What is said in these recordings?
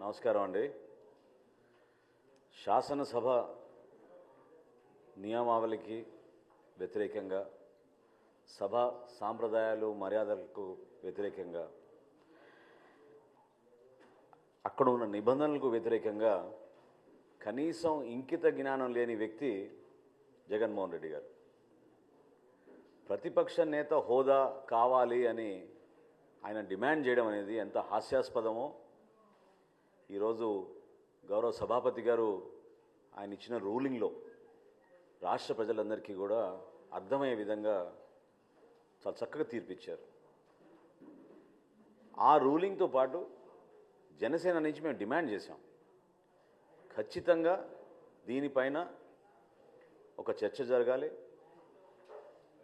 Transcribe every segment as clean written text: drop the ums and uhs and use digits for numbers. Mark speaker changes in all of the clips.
Speaker 1: నమస్కారం అండి. శాసనసభ నియమావళికి వ్యతిరేకంగా, సభ సాంప్రదాయాలు మర్యాదలకు వ్యతిరేకంగా, అక్కడ ఉన్న నిబంధనలకు వ్యతిరేకంగా కనీసం ఇంకిత జ్ఞానం లేని వ్యక్తి జగన్మోహన్ రెడ్డి గారు. ప్రతిపక్ష నేత హోదా కావాలి అని ఆయన డిమాండ్ చేయడం అనేది ఎంత హాస్యాస్పదమో ఈరోజు గౌరవ సభాపతి గారు ఆయన ఇచ్చిన రూలింగ్లో రాష్ట్ర ప్రజలందరికీ కూడా అర్థమయ్యే విధంగా చాలా చక్కగా తీర్పిచ్చారు. ఆ రూలింగ్తో పాటు జనసేన నుంచి మేము డిమాండ్ చేశాం, ఖచ్చితంగా దీనిపైన ఒక చర్చ జరగాలి,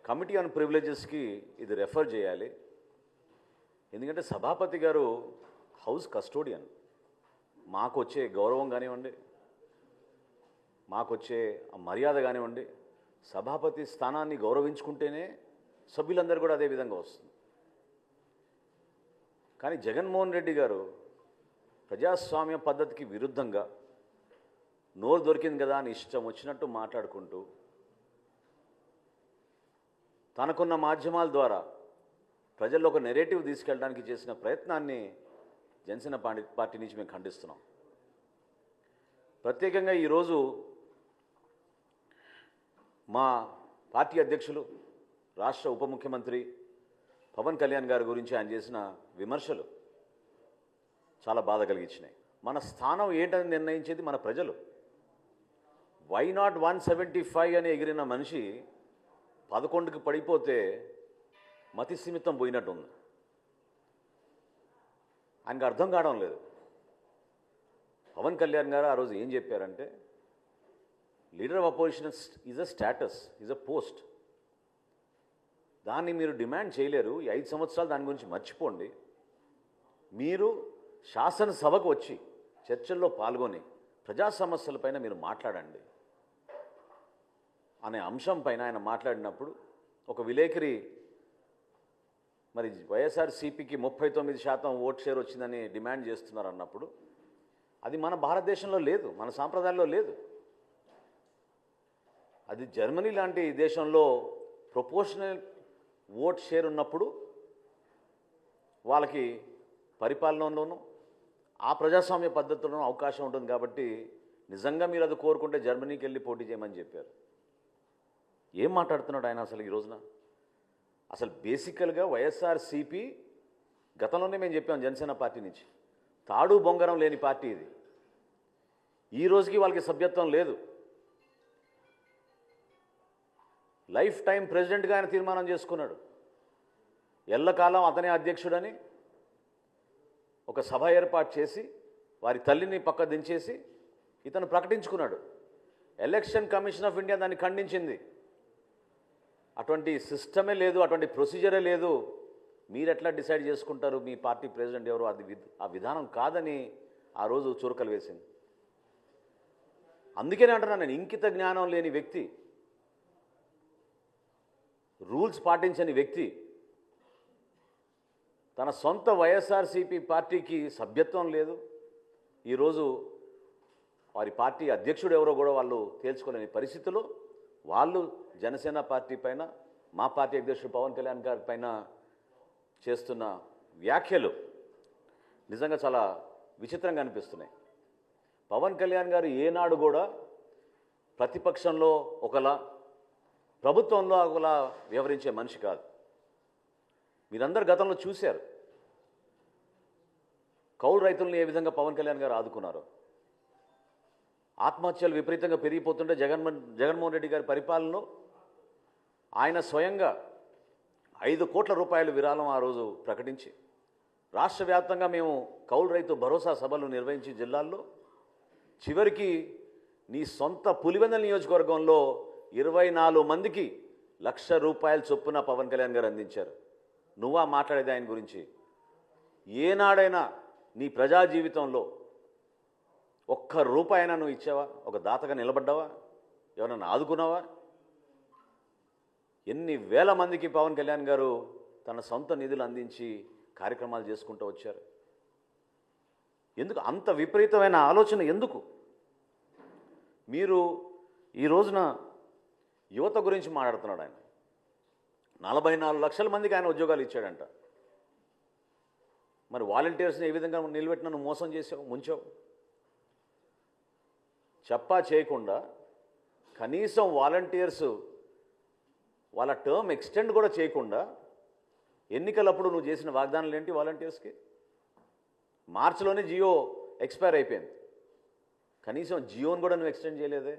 Speaker 1: కమిటీ ఆన్ ప్రివిలేజెస్కి ఇది రెఫర్ చేయాలి. ఎందుకంటే సభాపతి గారు హౌస్ కస్టోడియన్. మాకు వచ్చే గౌరవం కానివ్వండి, మాకు వచ్చే మర్యాద కానివ్వండి, సభాపతి స్థానాన్ని గౌరవించుకుంటేనే సభ్యులందరూ కూడా అదే విధంగా వస్తుంది. కానీ జగన్మోహన్ రెడ్డి గారు ప్రజాస్వామ్య పద్ధతికి విరుద్ధంగా నోరు దొరికింది కదా అని ఇష్టం వచ్చినట్టు మాట్లాడుకుంటూ తనకున్న మాధ్యమాల ద్వారా ప్రజల్లో ఒక నెరేటివ్ తీసుకెళ్ళడానికి చేసిన ప్రయత్నాన్ని జనసేన పార్టీ నుంచి మేము ఖండిస్తున్నాం. ప్రత్యేకంగా ఈరోజు మా పార్టీ అధ్యక్షులు, రాష్ట్ర ఉప ముఖ్యమంత్రి పవన్ కళ్యాణ్ గారి గురించి ఆయన చేసిన విమర్శలు చాలా బాధ కలిగించినాయి. మన స్థానం ఏంటని నిర్ణయించేది మన ప్రజలు. వై నాట్ 175 అని ఎగిరిన మనిషి 11కి పడిపోతే మతి సీమితం పోయినట్టుంది. ఆయనకు అర్థం కావడం లేదు. పవన్ కళ్యాణ్ గారు ఆ రోజు ఏం చెప్పారంటే, leader of opposition is a status, is a post. దాన్ని మీరు డిమాండ్ చేయలేరు. ఈ 5 సంవత్సరాలు దాని గురించి మర్చిపోండి. మీరు శాసనసభకు వచ్చి చర్చల్లో పాల్గొని ప్రజా సమస్యలపైన మీరు మాట్లాడండి అనే అంశం పైన ఆయన మాట్లాడినప్పుడు ఒక విలేకరి మరి వైఎస్ఆర్సీపీకి 39% ఓట్ షేర్ వచ్చిందని డిమాండ్ చేస్తున్నారు అన్నప్పుడు, అది మన భారతదేశంలో లేదు, మన సాంప్రదాయాల్లో లేదు. అది జర్మనీ లాంటి దేశంలో ప్రపోర్షనల్ ఓట్ షేర్ ఉన్నప్పుడు వాళ్ళకి పరిపాలనలోనూ ఆ ప్రజాస్వామ్య పద్ధతుల్లోనూ అవకాశం ఉంటుంది. కాబట్టి నిజంగా మీరు అది కోరుకుంటే జర్మనీకి వెళ్ళి పోటీ చేయమని చెప్పారు. ఏం మాట్లాడుతున్నాడు ఆయన అసలు ఈ రోజున? అసలు బేసికల్గా వైఎస్ఆర్సీపీ గతంలోనే మేము చెప్పాం, జనసేన పార్టీ నుంచి తాడు బొంగరం లేని పార్టీ ఇది. ఈ రోజుకి వాళ్ళకి సభ్యత్వం లేదు. లైఫ్ టైం ప్రెసిడెంట్గా ఆయన తీర్మానం చేసుకున్నాడు. ఎల్లకాలం అతనే అధ్యక్షుడని ఒక సభ ఏర్పాటు చేసి వారి తల్లిని పక్క దించేసి ఇతను ప్రకటించుకున్నాడు. ఎలక్షన్ కమిషన్ ఆఫ్ ఇండియా దాన్ని ఖండించింది. అటువంటి సిస్టమే లేదు, అటువంటి ప్రొసీజరే లేదు, మీరు ఎట్లా డిసైడ్ చేసుకుంటారు మీ పార్టీ ప్రెసిడెంట్ ఎవరు? అది ఆ విధానం కాదని ఆ రోజు చురకలు వేసింది. అందుకనే అంటున్నాను నేను, ఇంకిత జ్ఞానం లేని వ్యక్తి, రూల్స్ పాటించని వ్యక్తి తన సొంత వైఎస్ఆర్సీపీ పార్టీకి సభ్యత్వం లేదు. ఈరోజు వారి పార్టీ అధ్యక్షుడు ఎవరో కూడా వాళ్ళు తేల్చుకోలేని పరిస్థితిలో వాళ్ళు జనసేన పార్టీ పైన, మా పార్టీ అధ్యక్షుడు పవన్ కళ్యాణ్ గారి పైన చేస్తున్న వ్యాఖ్యలు నిజంగా చాలా విచిత్రంగా అనిపిస్తున్నాయి. పవన్ కళ్యాణ్ గారు ఏనాడు కూడా ప్రతిపక్షంలో ఒకలా, ప్రభుత్వంలో ఒకలా వ్యవహరించే మనిషి కాదు. మీరందరూ గతంలో చూశారు కౌలు రైతులను ఏ విధంగా పవన్ కళ్యాణ్ గారు ఆదుకున్నారు. ఆత్మహత్యలు విపరీతంగా పెరిగిపోతుంటే జగన్మోహన్ రెడ్డి గారి పరిపాలనలో ఆయన స్వయంగా 5 కోట్ల రూపాయల విరాళం ఆ రోజు ప్రకటించి రాష్ట్ర వ్యాప్తంగా మేము కౌలు రైతు భరోసా సభలు నిర్వహించి జిల్లాల్లో చివరికి నీ సొంత పులివెందుల నియోజకవర్గంలో 24 మందికి ₹1,00,000 చొప్పున పవన్ కళ్యాణ్ గారు అందించారు. నువ్వా మాట్లాడేది ఆయన గురించి? ఏనాడైనా నీ ప్రజా జీవితంలో ₹1 నువ్వు ఇచ్చావా? ఒక దాతగా నిలబడ్డావా? ఎవరన్నా ఆదుకున్నావా? ఎన్ని వేల మందికి పవన్ కళ్యాణ్ గారు తన సొంత నిధులు అందించి కార్యక్రమాలు చేసుకుంటూ వచ్చారు. ఎందుకు అంత విపరీతమైన ఆలోచన? ఎందుకు మీరు ఈ రోజున యువత గురించి మాట్లాడుతున్నాడు ఆయన? 44 లక్షల మందికి ఆయన ఉద్యోగాలు ఇచ్చాడంట. మరి వాలంటీర్స్ని ఏ విధంగా నిలబెట్టిన నువ్వు మోసం చేసావు, ముంచావు? చెప్పా చేయకుండా కనీసం వాలంటీర్స్ వాళ్ళ టర్మ్ ఎక్స్టెండ్ కూడా చేయకుండా ఎన్నికలప్పుడు నువ్వు చేసిన వాగ్దానాలు ఏంటి వాలంటీర్స్కి? మార్చిలోనే జియో ఎక్స్పైర్ అయిపోయింది, కనీసం జియోని కూడా నువ్వు ఎక్స్టెండ్ చేయలేదే.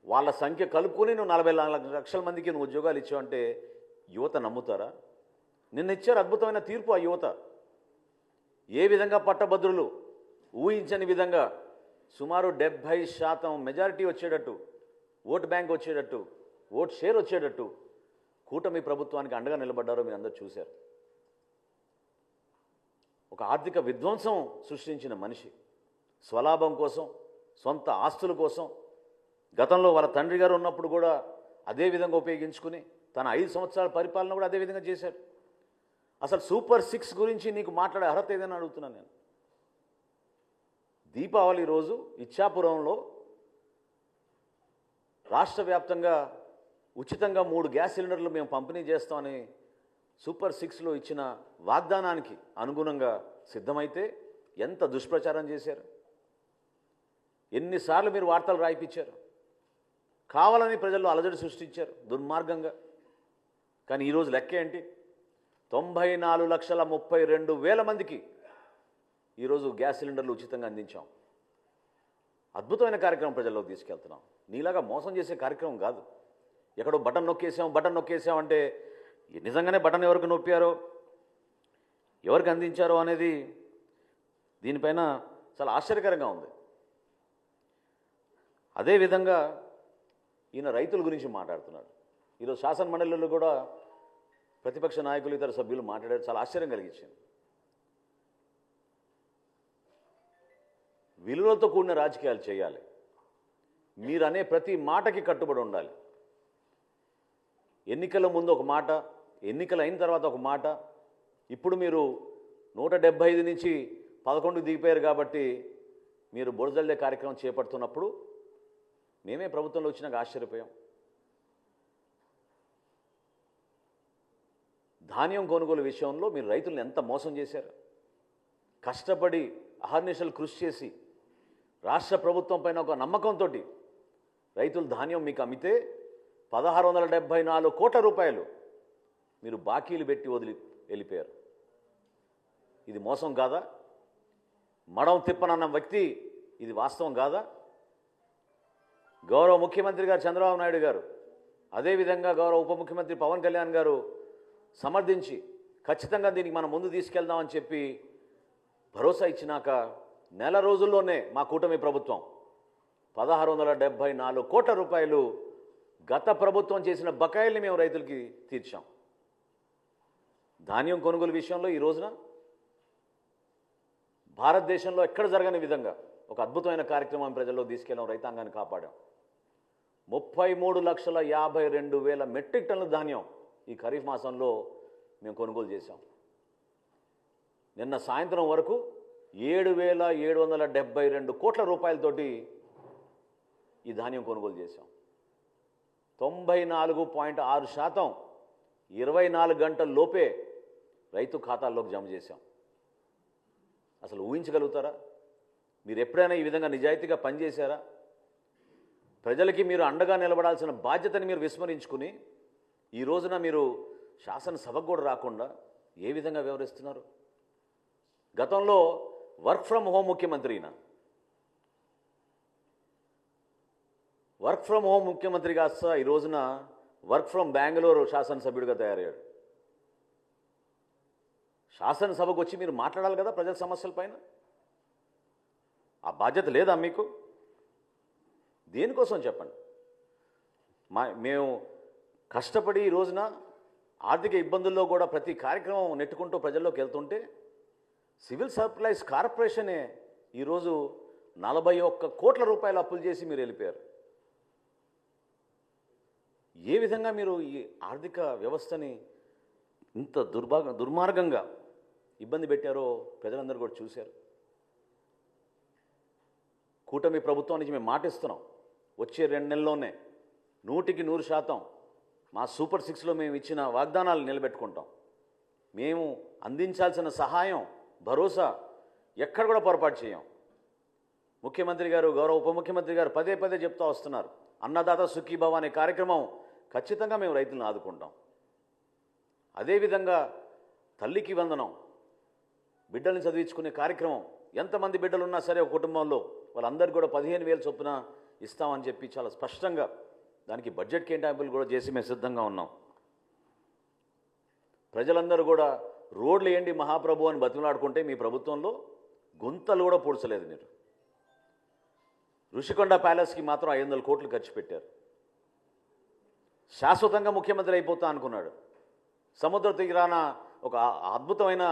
Speaker 1: వాళ్ళ సంఖ్య కలుపుకొని నువ్వు 44 లక్షల మందికి నువ్వు ఉద్యోగాలు ఇచ్చావంటే యువత నమ్ముతారా? నిన్న ఇచ్చారు అద్భుతమైన తీర్పు ఆ యువత. ఏ విధంగా పట్టభద్రులు ఊహించని విధంగా సుమారు 70% మెజారిటీ వచ్చేటట్టు, ఓటు బ్యాంక్ వచ్చేటట్టు, ఓటు షేర్ వచ్చేటట్టు కూటమి ప్రభుత్వానికి అండగా నిలబడ్డారో మీరు అందరూ చూశారు. ఒక ఆర్థిక విధ్వంసం సృష్టించిన మనిషి స్వలాభం కోసం, సొంత ఆస్తుల కోసం గతంలో వాళ్ళ తండ్రి గారు ఉన్నప్పుడు కూడా అదే విధంగా ఉపయోగించుకుని తన 5 సంవత్సరాల పరిపాలన కూడా అదే విధంగా చేశాడు. అసలు సూపర్ 6 గురించి నీకు మాట్లాడే అర్హత ఏదైనా అడుగుతున్నాను నేను. దీపావళి రోజు ఇచ్చాపురంలో రాష్ట్ర వ్యాప్తంగా ఉచితంగా 3 గ్యాస్ సిలిండర్లు మేము పంపిణీ చేస్తామని సూపర్ 6లో ఇచ్చిన వాగ్దానానికి అనుగుణంగా సిద్ధమైతే ఎంత దుష్ప్రచారం చేశారు? ఎన్నిసార్లు మీరు వార్తలు రాయిపించారు? కావాలని ప్రజల్లో అలజడి సృష్టించారు దుర్మార్గంగా. కానీ ఈరోజు లెక్క ఏంటి? 94,32,000 మందికి ఈరోజు గ్యాస్ సిలిండర్లు ఉచితంగా అందించాం. అద్భుతమైన కార్యక్రమం ప్రజల్లోకి తీసుకెళ్తున్నాం. నీలాగా మోసం చేసే కార్యక్రమం కాదు. ఎక్కడో బటన్ నొక్కేసాం అంటే నిజంగానే బటన్ ఎవరికి నొప్పారో, ఎవరికి అందించారో అనేది దీనిపైన చాలా ఆశ్చర్యకరంగా ఉంది. అదేవిధంగా ఈయన రైతుల గురించి మాట్లాడుతున్నాడు. ఈరోజు శాసన మండలిలో కూడా ప్రతిపక్ష నాయకులు, ఇతర సభ్యులు మాట్లాడారు. చాలా ఆశ్చర్యం కలిగించింది. విలువలతో కూడిన రాజకీయాలు చేయాలి. మీరు అనే ప్రతి మాటకి కట్టుబడి ఉండాలి. ఎన్నికల ముందు ఒక మాట, ఎన్నికలు అయిన తర్వాత ఒక మాట. ఇప్పుడు మీరు 175 నుంచి 11కు దిగిపోయారు కాబట్టి మీరు బురదల్దే కార్యక్రమం చేపడుతున్నప్పుడు మేమే ప్రభుత్వంలో వచ్చినాక ఆశ్చర్యపోయాం. ధాన్యం కొనుగోలు విషయంలో మీరు రైతులను ఎంత మోసం చేశారు? కష్టపడి అహర్నిశలు కృషి చేసి రాష్ట్ర ప్రభుత్వం పైన ఒక నమ్మకంతో రైతులు ధాన్యం మీకు అమ్మితే 1,674 కోట్ల రూపాయలు మీరు బాకీలు పెట్టి వదిలి వెళ్ళిపోయారు. ఇది మోసం కాదా? మడం తిప్పనన్న వ్యక్తి ఇది వాస్తవం కాదా? గౌరవ ముఖ్యమంత్రి గారు చంద్రబాబు నాయుడు గారు, అదేవిధంగా గౌరవ ఉప ముఖ్యమంత్రి పవన్ కళ్యాణ్ గారు సమర్థించి ఖచ్చితంగా దీనికి మనం ముందు తీసుకెళ్దామని చెప్పి భరోసా ఇచ్చినాక నెల రోజుల్లోనే మా కూటమి ప్రభుత్వం 1,674 కోట్ల రూపాయలు గత ప్రభుత్వం చేసిన బకాయిల్ని మేము రైతులకి తీర్చాం. ధాన్యం కొనుగోలు విషయంలో ఈ రోజున భారతదేశంలో ఎక్కడ జరగని విధంగా ఒక అద్భుతమైన కార్యక్రమం ప్రజల్లో తీసుకెళ్ళాం, రైతాంగాన్ని కాపాడాం. 33,52,000 మెట్రిక్ టన్నుల ధాన్యం ఈ ఖరీఫ్ మాసంలో మేము కొనుగోలు చేశాం. నిన్న సాయంత్రం వరకు 7,772 కోట్ల రూపాయలతోటి ఈ ధాన్యం కొనుగోలు చేశాం. 94.6% 24 గంటల లోపే రైతు ఖాతాల్లోకి జమ చేశాం. అసలు ఊహించగలుగుతారా? మీరు ఎప్పుడైనా ఈ విధంగా నిజాయితీగా పనిచేశారా? ప్రజలకి మీరు అండగా నిలబడాల్సిన బాధ్యతని మీరు విస్మరించుకుని ఈ రోజున మీరు శాసనసభకు కూడా రాకుండా ఏ విధంగా వ్యవహరిస్తున్నారు? గతంలో వర్క్ ఫ్రమ్ హోమ్ ముఖ్యమంత్రినా, వర్క్ ఫ్రమ్ హోమ్ ముఖ్యమంత్రి కాస్త ఈ రోజున వర్క్ ఫ్రమ్ బెంగళూరు శాసనసభ్యుడిగా తయారయ్యాడు. శాసనసభకు వచ్చి మీరు మాట్లాడాలి కదా ప్రజల సమస్యలపైన. ఆ బాధ్యత లేదా మీకు? దేనికోసం చెప్పండి. మేము కష్టపడి ఈ రోజున ఆర్థిక ఇబ్బందుల్లో కూడా ప్రతి కార్యక్రమం నెట్టుకుంటూ ప్రజల్లోకి వెళ్తుంటే సివిల్ సప్లైస్ కార్పొరేషనే ఈరోజు 41 కోట్ల రూపాయలు అప్పులు చేసి మీరు వెళ్ళిపోయారు. ఏ విధంగా మీరు ఈ ఆర్థిక వ్యవస్థని ఇంత దుర్మార్గంగా ఇబ్బంది పెట్టారో ప్రజలందరూ కూడా చూశారు. కూటమి ప్రభుత్వం నుంచి మేము మాటిస్తున్నాం, వచ్చే 2 నెలల్లోనే 100% మా సూపర్ 6లో మేము ఇచ్చిన వాగ్దానాలు నిలబెట్టుకుంటాం. మేము అందించాల్సిన సహాయం, భరోసా ఎక్కడ కూడా పొరపాటు చేయం. ముఖ్యమంత్రి గారు, గౌరవ ఉప ముఖ్యమంత్రి గారు పదే పదే చెప్తూ వస్తున్నారు, అన్నదాత సుఖీభవ అనే కార్యక్రమం ఖచ్చితంగా మేము రైతులను ఆదుకుంటాం. అదేవిధంగా తల్లికి వందనం, బిడ్డల్ని చదివించుకునే కార్యక్రమం, ఎంతమంది బిడ్డలు ఉన్నా సరే ఒక కుటుంబంలో వాళ్ళందరికీ కూడా 15,000 చొప్పున ఇస్తామని చెప్పి చాలా స్పష్టంగా దానికి బడ్జెట్ కేటాయింపులు కూడా చేసి మేము సిద్ధంగా ఉన్నాం. ప్రజలందరూ కూడా రోడ్లు ఏంటి మహాప్రభు అని బతిమలాడుకుంటే మీ ప్రభుత్వంలో గుంతలు కూడా పూడ్చలేదు. మీరు ఋషికొండ ప్యాలెస్కి మాత్రం 500 కోట్లు ఖర్చు పెట్టారు. శాశ్వతంగా ముఖ్యమంత్రి అయిపోతా అనుకున్నాడు. సముద్ర తీరాన ఒక అద్భుతమైన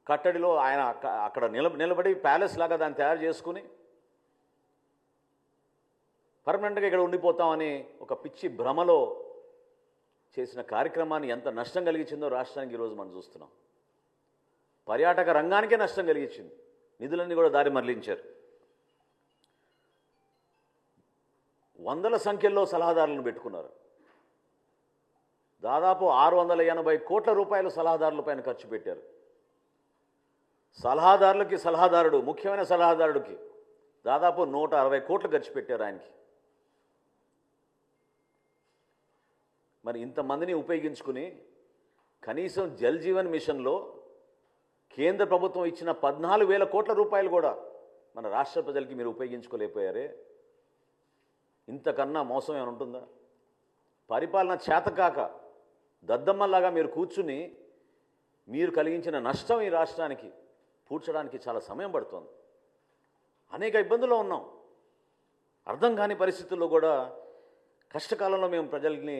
Speaker 1: కట్టడిలో ఆయన అక్కడ నిలబడి ప్యాలెస్ లాగా దాన్ని తయారు చేసుకుని పర్మనెంట్గా ఇక్కడ ఉండిపోతామని ఒక పిచ్చి భ్రమలో చేసిన కార్యక్రమాన్ని ఎంత నష్టం కలిగించిందో రాష్ట్రానికి ఈరోజు మనం చూస్తున్నాం. పర్యాటక రంగానికే నష్టం కలిగించింది. నిధులన్నీ కూడా దారి మరలించారు. వందల సంఖ్యలో సలహాదారులను పెట్టుకున్నారు. దాదాపు 680 కోట్ల రూపాయలు సలహాదారుల పైన ఖర్చు పెట్టారు. సలహాదారుడు ముఖ్యమైన సలహాదారుడికి దాదాపు 160 కోట్లు ఖర్చు పెట్టారు ఆయనకి. మరి ఇంతమందిని ఉపయోగించుకుని కనీసం జల్ జీవన్ మిషన్లో కేంద్ర ప్రభుత్వం ఇచ్చిన 14,000 కోట్ల రూపాయలు కూడా మన రాష్ట్ర ప్రజలకి మీరు ఉపయోగించుకోలేకపోయారే. ఇంతకన్నా మోసం ఏమైనా ఉంటుందా? పరిపాలన చేతకాక దద్దమ్మలాగా మీరు కూర్చుని మీరు కలిగించిన నష్టం ఈ రాష్ట్రానికి పూడ్చడానికి చాలా సమయం పడుతోంది. అనేక ఇబ్బందుల్లో ఉన్నాం. అర్థం కాని పరిస్థితుల్లో కూడా కష్టకాలంలో మేము ప్రజల్ని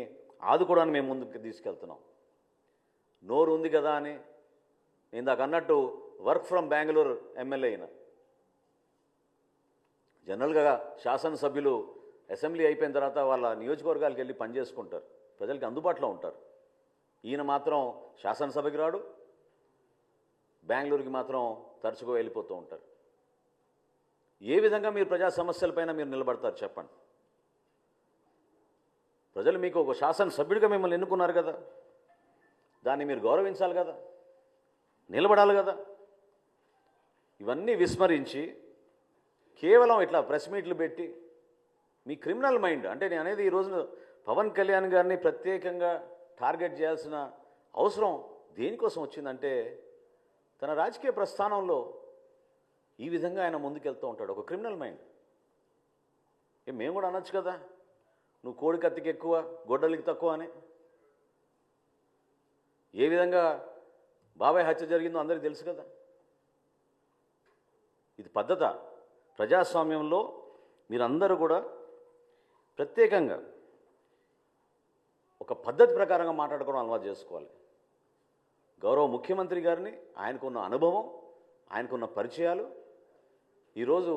Speaker 1: ఆదుకోవడానికి మేము ముందుకు తీసుకెళ్తున్నాం. నోరు ఉంది కదా అని ఇందాక అన్నట్టు వర్క్ ఫ్రమ్ బెంగళూరు ఎమ్మెల్యే అయినా, జనరల్గా శాసనసభ్యులు అసెంబ్లీ అయిపోయిన తర్వాత వాళ్ళ నియోజకవర్గాలకు వెళ్ళి పనిచేసుకుంటారు, ప్రజలకి అందుబాటులో ఉంటారు. ఈయన మాత్రం శాసనసభకి రాడు, బెంగళూరుకి మాత్రం తరచుగా వెళ్ళిపోతూ ఉంటారు. ఏ విధంగా మీరు ప్రజా సమస్యలపైన మీరు నిలబడతారు చెప్పండి? ప్రజలు మీకు ఒక శాసనసభ్యుడిగా మిమ్మల్ని ఎన్నుకున్నారు కదా, దాన్ని మీరు గౌరవించాలి కదా, నిలబడాలి కదా. ఇవన్నీ విస్మరించి కేవలం ఇట్లా ప్రెస్ మీట్లు పెట్టి మీ క్రిమినల్ మైండ్, అంటే నేను అనేది ఈరోజు పవన్ కళ్యాణ్ గారిని ప్రత్యేకంగా టార్గెట్ చేయాల్సిన అవసరం దేనికోసం వచ్చిందంటే తన రాజకీయ ప్రస్థానంలో ఈ విధంగా ఆయన ముందుకెళ్తూ ఉంటాడు. ఒక క్రిమినల్ మైండ్. మేము కూడా అనొచ్చు కదా, నువ్వు కోడి కత్తికి ఎక్కువ గొడ్డలికి తక్కువ అని. ఏ విధంగా బాబాయ్ హత్య జరిగిందో అందరికీ తెలుసు కదా. ఇది పద్ధత. ప్రజాస్వామ్యంలో మీరందరూ కూడా ప్రత్యేకంగా ఒక పద్ధతి ప్రకారంగా మాట్లాడుకోవడం అలవాటు చేసుకోవాలి. గౌరవ ముఖ్యమంత్రి గారిని, ఆయనకున్న అనుభవం, ఆయనకున్న పరిచయాలు, ఈరోజు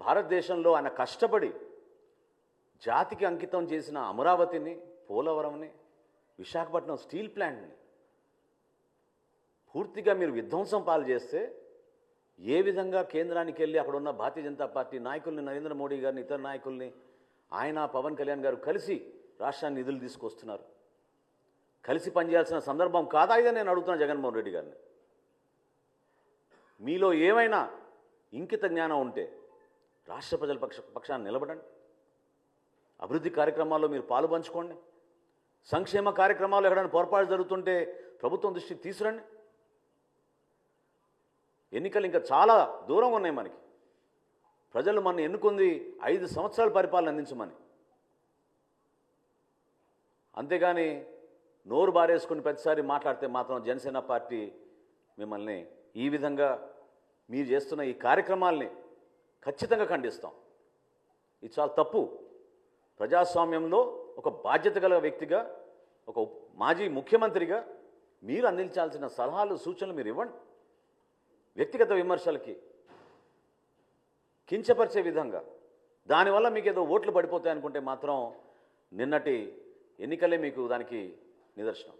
Speaker 1: భారతదేశంలో ఆయన కష్టపడి జాతికి అంకితం చేసిన అమరావతిని, పోలవరంని, విశాఖపట్నం స్టీల్ ప్లాంట్ని పూర్తిగా మీరు విధ్వంసం పాలు చేస్తే ఏ విధంగా కేంద్రానికి వెళ్ళి అక్కడ ఉన్న భారతీయ జనతా పార్టీ నాయకుల్ని, నరేంద్ర మోడీ గారిని, ఇతర నాయకుల్ని, ఆయన పవన్ కళ్యాణ్ గారు కలిసి రాష్ట్రాన్ని నిధులు తీసుకొస్తున్నారు. కలిసి పనిచేయాల్సిన సందర్భం కాదా ఇదని నేను అడుగుతున్నా జగన్మోహన్ రెడ్డి గారిని. మీలో ఏమైనా ఇంకిత జ్ఞానం ఉంటే రాష్ట్ర ప్రజల పక్షాన్ని నిలబడండి. అభివృద్ధి కార్యక్రమాల్లో మీరు పాలు పంచుకోండి. సంక్షేమ కార్యక్రమాలు ఎక్కడైనా పొరపాటు జరుగుతుంటే ప్రభుత్వం దృష్టికి తీసుకురండి. ఎన్నికలు ఇంకా చాలా దూరంగా ఉన్నాయి మనకి. ప్రజలు మన ఎన్నుకుంది 5 సంవత్సరాల పరిపాలన అందించమని. అంతేగాని నోరు బారేసుకుని ప్రతిసారి మాట్లాడితే మాత్రం జనసేన పార్టీ మిమ్మల్ని ఈ విధంగా మీరు చేస్తున్న ఈ కార్యక్రమాల్ని ఖచ్చితంగా ఖండిస్తాం. ఇది చాలా తప్పు. ప్రజాస్వామ్యంలో ఒక బాధ్యత గల వ్యక్తిగా, ఒక మాజీ ముఖ్యమంత్రిగా మీరు అందించాల్సిన సలహాలు, సూచనలు మీరు ఇవ్వండి. వ్యక్తిగత విమర్శలకి కించపరిచే విధంగా దానివల్ల మీకు ఏదో ఓట్లు పడిపోతాయనుకుంటే మాత్రం నిన్నటి ఎన్నికలే మీకు దానికి నిదర్శనం.